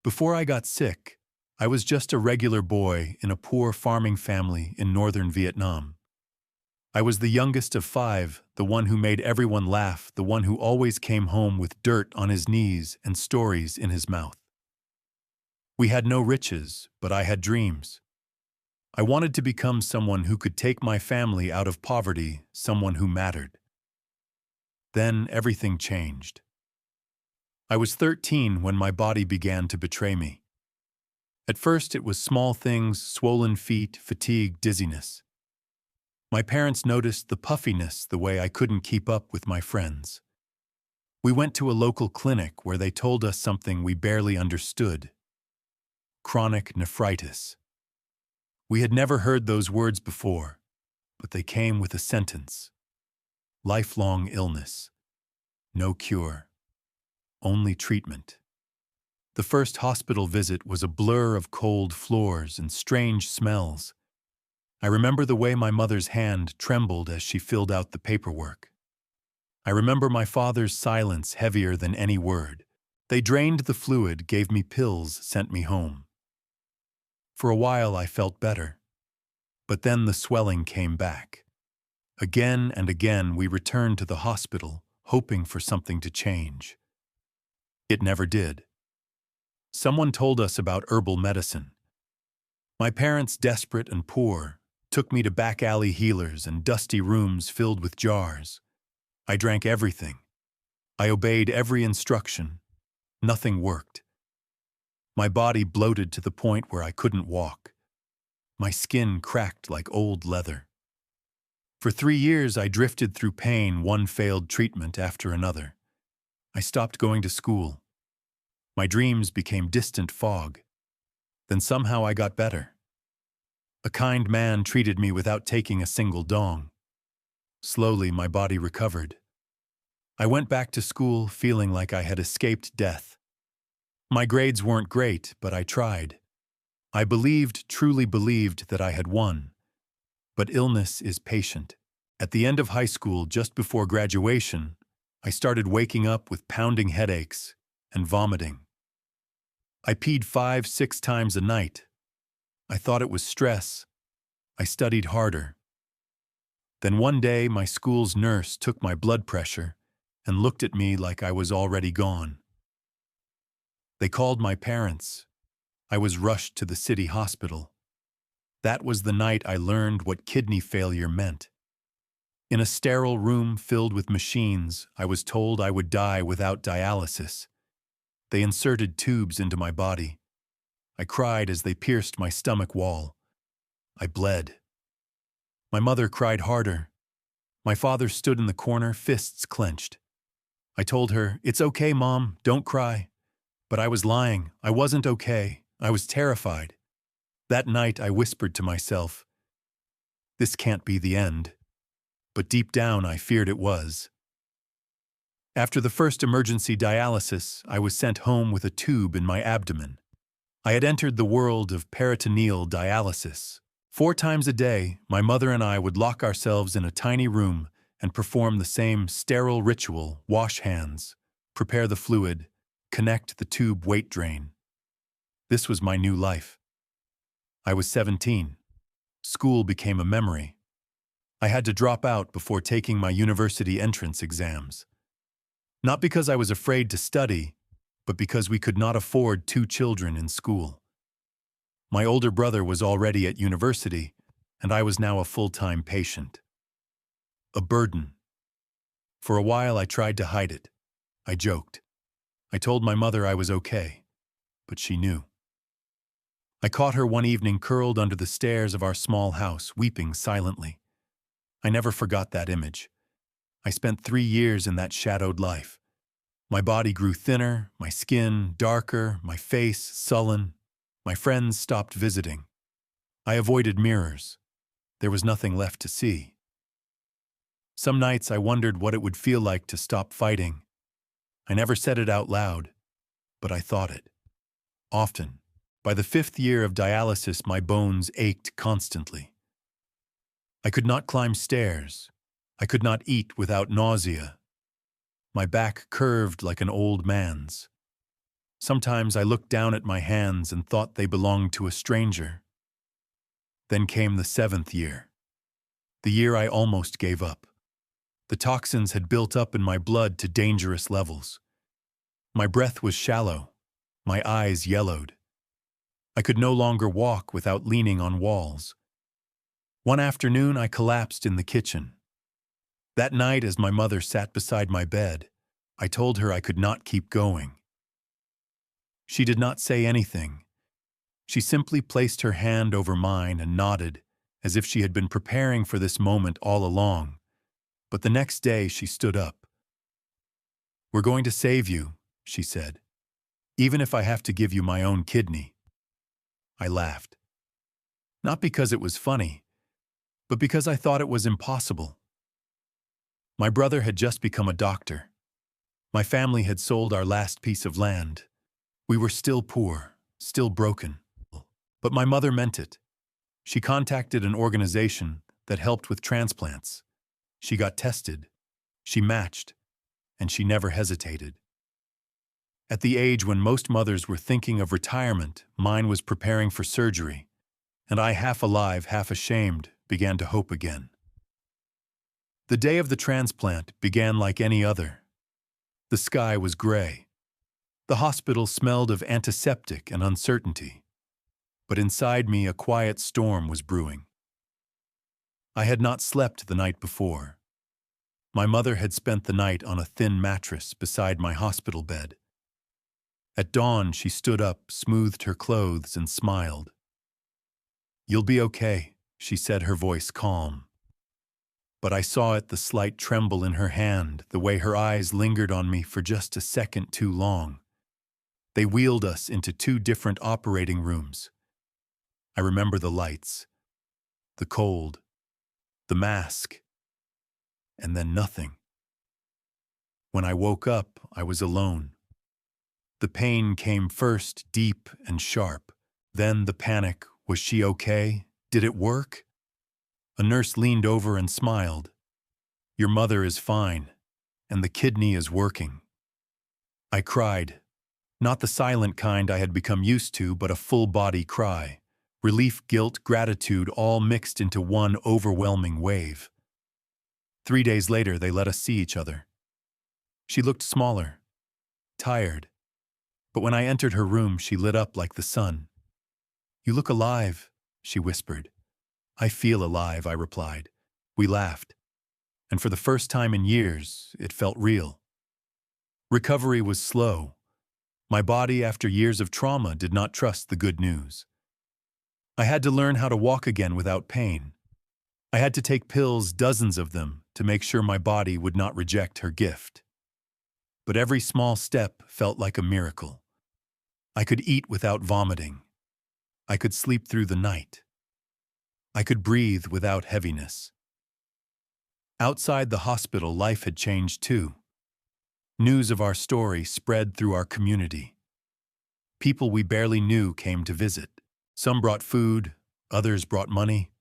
Before I got sick, I was just a regular boy in a poor farming family in northern Vietnam. I was the youngest of five, the one who made everyone laugh, the one who always came home with dirt on his knees and stories in his mouth. We had no riches, but I had dreams. I wanted to become someone who could take my family out of poverty, someone who mattered. Then everything changed. I was 13 when my body began to betray me. At first it was small things, swollen feet, fatigue, dizziness. My parents noticed the puffiness, the way I couldn't keep up with my friends. We went to a local clinic where they told us something we barely understood: chronic nephritis. We had never heard those words before, but they came with a sentence: lifelong illness, no cure. Only treatment. The first hospital visit was a blur of cold floors and strange smells. I remember the way my mother's hand trembled as she filled out the paperwork. I remember my father's silence heavier than any word. They drained the fluid, gave me pills, sent me home. For a while I felt better. But then the swelling came back. Again and again we returned to the hospital, hoping for something to change. It never did. Someone told us about herbal medicine. My parents, desperate and poor, took me to back alley healers and dusty rooms filled with jars. I drank everything. I obeyed every instruction. Nothing worked. My body bloated to the point where I couldn't walk. My skin cracked like old leather. For 3 years I drifted through pain, one failed treatment after another. I stopped going to school. My dreams became distant fog. Then somehow I got better. A kind man treated me without taking a single dong. Slowly my body recovered. I went back to school feeling like I had escaped death. My grades weren't great, but I tried. I believed, truly believed, that I had won. But illness is patient. At the end of high school, just before graduation, I started waking up with pounding headaches and vomiting. I peed 5-6 times a night. I thought it was stress. I studied harder. Then one day, my school's nurse took my blood pressure and looked at me like I was already gone. They called my parents. I was rushed to the city hospital. That was the night I learned what kidney failure meant. In a sterile room filled with machines, I was told I would die without dialysis. They inserted tubes into my body. I cried as they pierced my stomach wall. I bled. My mother cried harder. My father stood in the corner, fists clenched. I told her, "It's okay, Mom, don't cry." But I was lying. I wasn't okay. I was terrified. That night I whispered to myself, "This can't be the end." But deep down I feared it was. After the first emergency dialysis, I was sent home with a tube in my abdomen. I had entered the world of peritoneal dialysis. 4 times a day, my mother and I would lock ourselves in a tiny room and perform the same sterile ritual: wash hands, prepare the fluid, connect the tube weight drain. This was my new life. I was 17. School became a memory. I had to drop out before taking my university entrance exams. Not because I was afraid to study, but because we could not afford 2 children in school. My older brother was already at university, and I was now a full-time patient. A burden. For a while I tried to hide it. I joked. I told my mother I was okay, but she knew. I caught her one evening curled under the stairs of our small house, weeping silently. I never forgot that image. I spent 3 years in that shadowed life. My body grew thinner, my skin darker, my face sullen. My friends stopped visiting. I avoided mirrors. There was nothing left to see. Some nights I wondered what it would feel like to stop fighting. I never said it out loud, but I thought it. Often. By the 5th year of dialysis, my bones ached constantly. I could not climb stairs. I could not eat without nausea. My back curved like an old man's. Sometimes I looked down at my hands and thought they belonged to a stranger. Then came the 7th year, the year I almost gave up. The toxins had built up in my blood to dangerous levels. My breath was shallow, my eyes yellowed. I could no longer walk without leaning on walls. One afternoon I collapsed in the kitchen. That night, as my mother sat beside my bed, I told her I could not keep going. She did not say anything. She simply placed her hand over mine and nodded, as if she had been preparing for this moment all along. But the next day she stood up. "We're going to save you," she said, "even if I have to give you my own kidney." I laughed. Not because it was funny, but because I thought it was impossible. My brother had just become a doctor. My family had sold our last piece of land. We were still poor, still broken. But my mother meant it. She contacted an organization that helped with transplants. She got tested, she matched, and she never hesitated. At the age when most mothers were thinking of retirement, mine was preparing for surgery, and I, half alive, half ashamed, began to hope again. The day of the transplant began like any other. The sky was gray. The hospital smelled of antiseptic and uncertainty. But inside me a quiet storm was brewing. I had not slept the night before. My mother had spent the night on a thin mattress beside my hospital bed. At dawn, she stood up, smoothed her clothes, and smiled. "You'll be okay," she said, her voice calm. But I saw it, the slight tremble in her hand, the way her eyes lingered on me for just a second too long. They wheeled us into 2 different operating rooms. I remember the lights, the cold, the mask, and then nothing. When I woke up, I was alone. The pain came first, deep and sharp. Then the panic. Was she okay? Did it work? A nurse leaned over and smiled. "Your mother is fine, and the kidney is working." I cried. Not the silent kind I had become used to, but a full-body cry. Relief, guilt, gratitude, all mixed into one overwhelming wave. 3 days later, they let us see each other. She looked smaller, tired, but when I entered her room, she lit up like the sun. "You look alive," she whispered. "I feel alive," I replied. We laughed, and for the first time in years, it felt real. Recovery was slow. My body, after years of trauma, did not trust the good news. I had to learn how to walk again without pain. I had to take pills, dozens of them, to make sure my body would not reject her gift. But every small step felt like a miracle. I could eat without vomiting. I could sleep through the night. I could breathe without heaviness. Outside the hospital, life had changed too. News of our story spread through our community. People we barely knew came to visit. Some brought food, others brought money.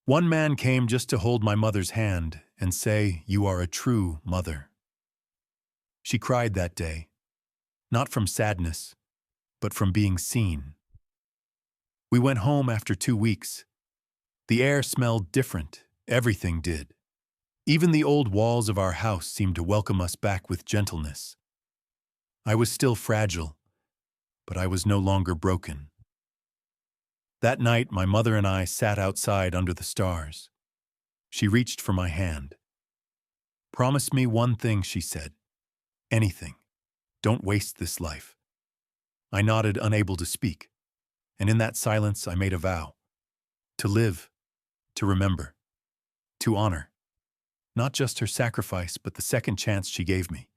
One man came just to hold my mother's hand and say, "You are a true mother." She cried that day, not from sadness, but from being seen. We went home after 2 weeks. The air smelled different, everything did. Even the old walls of our house seemed to welcome us back with gentleness. I was still fragile, but I was no longer broken. That night, my mother and I sat outside under the stars. She reached for my hand. "Promise me one thing," she said. "Anything. Don't waste this life." I nodded, unable to speak, and in that silence I made a vow. To live, to remember, to honor. Not just her sacrifice, but the second chance she gave me.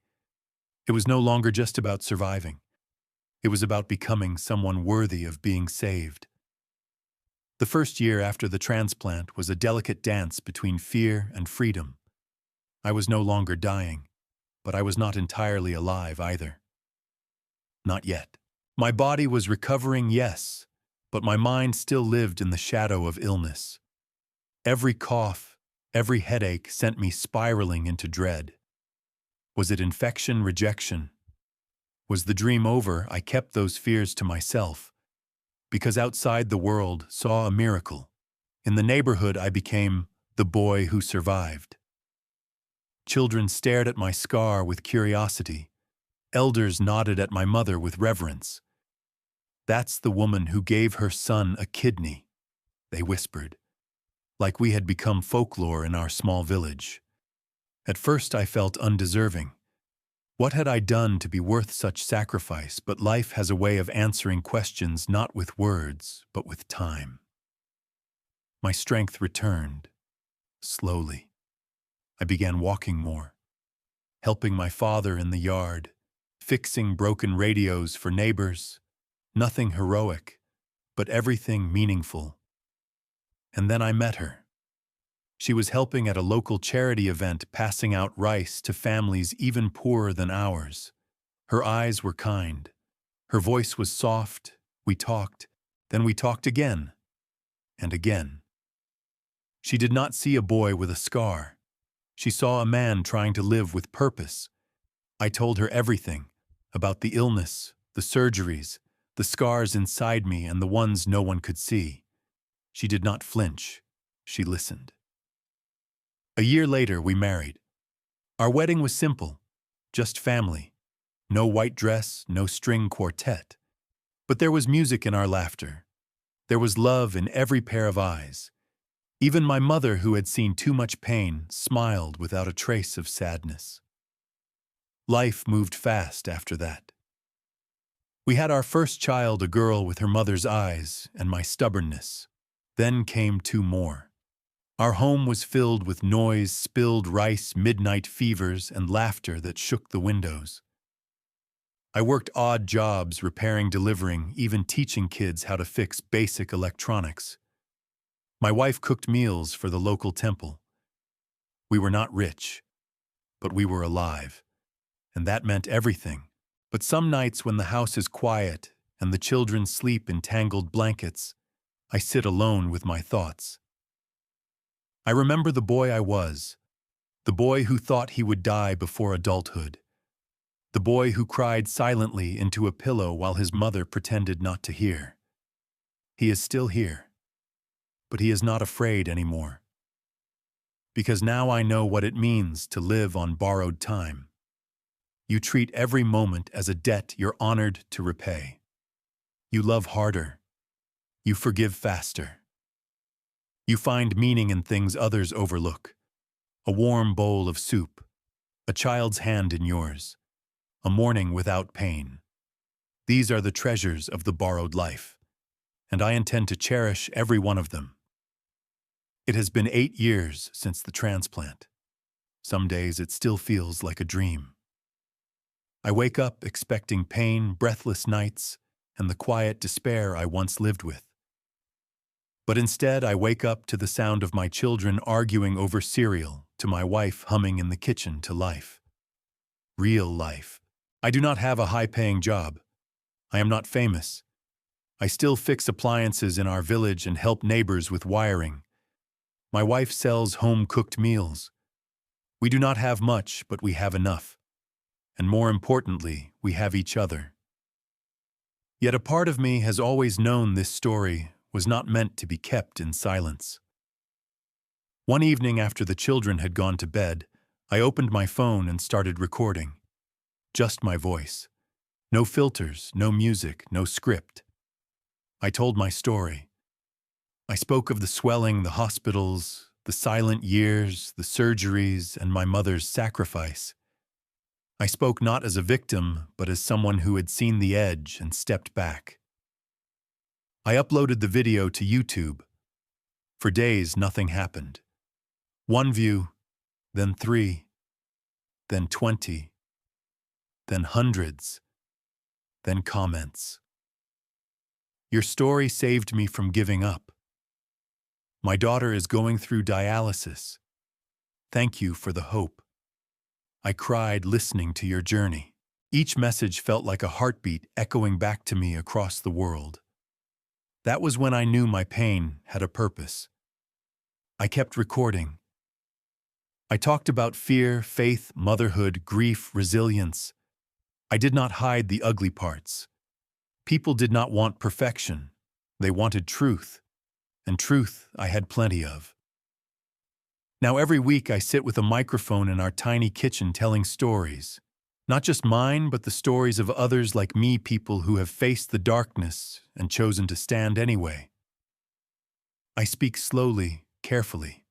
It was no longer just about surviving. It was about becoming someone worthy of being saved. The first year after the transplant was a delicate dance between fear and freedom. I was no longer dying, but I was not entirely alive either. Not yet. My body was recovering, yes, but my mind still lived in the shadow of illness. Every cough, every headache sent me spiraling into dread. Was it infection, rejection? Was the dream over? I kept those fears to myself, because outside the world saw a miracle. In the neighborhood, I became the boy who survived. Children stared at my scar with curiosity. Elders nodded at my mother with reverence. "That's the woman who gave her son a kidney," they whispered, like we had become folklore in our small village. At first I felt undeserving. What had I done to be worth such sacrifice? But life has a way of answering questions not with words, but with time. My strength returned, slowly. I began walking more, helping my father in the yard, fixing broken radios for neighbors. Nothing heroic, but everything meaningful. And then I met her. She was helping at a local charity event, passing out rice to families even poorer than ours. Her eyes were kind. Her voice was soft. We talked. Then we talked again. And again. She did not see a boy with a scar. She saw a man trying to live with purpose. I told her everything about the illness, the surgeries, the scars inside me, and the ones no one could see. She did not flinch. She listened. A year later, we married. Our wedding was simple, just family. No white dress, no string quartet. But there was music in our laughter. There was love in every pair of eyes. Even my mother, who had seen too much pain, smiled without a trace of sadness. Life moved fast after that. We had our first child, a girl with her mother's eyes and my stubbornness. Then came two more. Our home was filled with noise, spilled rice, midnight fevers, and laughter that shook the windows. I worked odd jobs, repairing, delivering, even teaching kids how to fix basic electronics. My wife cooked meals for the local temple. We were not rich, but we were alive, and that meant everything. But some nights when the house is quiet and the children sleep in tangled blankets, I sit alone with my thoughts. I remember the boy I was, the boy who thought he would die before adulthood, the boy who cried silently into a pillow while his mother pretended not to hear. He is still here, but he is not afraid anymore. Because now I know what it means to live on borrowed time. You treat every moment as a debt you're honored to repay. You love harder. You forgive faster. You find meaning in things others overlook. A warm bowl of soup, a child's hand in yours, a morning without pain. These are the treasures of the borrowed life, and I intend to cherish every one of them. It has been 8 years since the transplant. Some days it still feels like a dream. I wake up expecting pain, breathless nights, and the quiet despair I once lived with. But instead, I wake up to the sound of my children arguing over cereal, to my wife humming in the kitchen, to life. Real life. I do not have a high-paying job. I am not famous. I still fix appliances in our village and help neighbors with wiring. My wife sells home-cooked meals. We do not have much, but we have enough. And more importantly, we have each other. Yet a part of me has always known this story was not meant to be kept in silence. One evening after the children had gone to bed, I opened my phone and started recording. Just my voice. No filters, no music, no script. I told my story. I spoke of the swelling, the hospitals, the silent years, the surgeries, and my mother's sacrifice. I spoke not as a victim, but as someone who had seen the edge and stepped back. I uploaded the video to YouTube. For days, nothing happened. 1 view, then 3, then 20, then hundreds, then comments. Your story saved me from giving up. My daughter is going through dialysis. Thank you for the hope. I cried listening to your journey. Each message felt like a heartbeat echoing back to me across the world. That was when I knew my pain had a purpose. I kept recording. I talked about fear, faith, motherhood, grief, resilience. I did not hide the ugly parts. People did not want perfection. They wanted truth, and truth I had plenty of. Now every week I sit with a microphone in our tiny kitchen telling stories. Not just mine, but the stories of others like me, people who have faced the darkness and chosen to stand anyway. I speak slowly, carefully.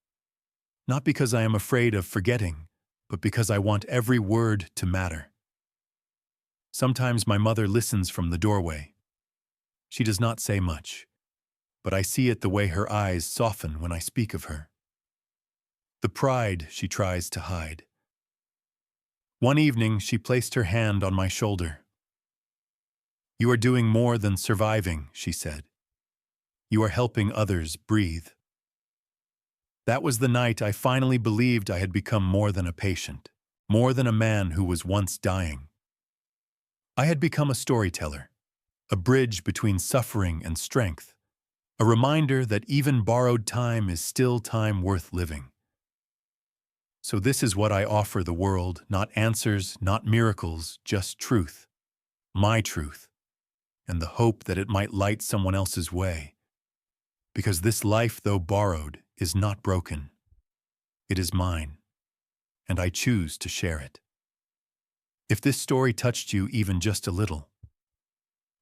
Not because I am afraid of forgetting, but because I want every word to matter. Sometimes my mother listens from the doorway. She does not say much, but I see it the way her eyes soften when I speak of her. The pride she tries to hide. One evening, she placed her hand on my shoulder. "You are doing more than surviving," she said. "You are helping others breathe." That was the night I finally believed I had become more than a patient, more than a man who was once dying. I had become a storyteller, a bridge between suffering and strength, a reminder that even borrowed time is still time worth living. So this is what I offer the world, not answers, not miracles, just truth, my truth, and the hope that it might light someone else's way. Because this life, though borrowed, is not broken. It is mine, and I choose to share it. If this story touched you even just a little,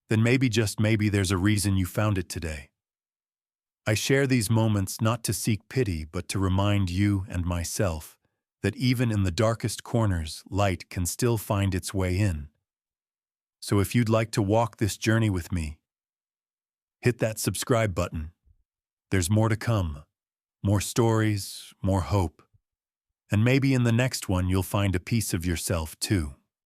then maybe, just maybe, there's a reason you found it today. I share these moments not to seek pity, but to remind you and myself that even in the darkest corners, light can still find its way in. So if you'd like to walk this journey with me, hit that subscribe button. There's more to come, more stories, more hope, and maybe in the next one you'll find a piece of yourself too.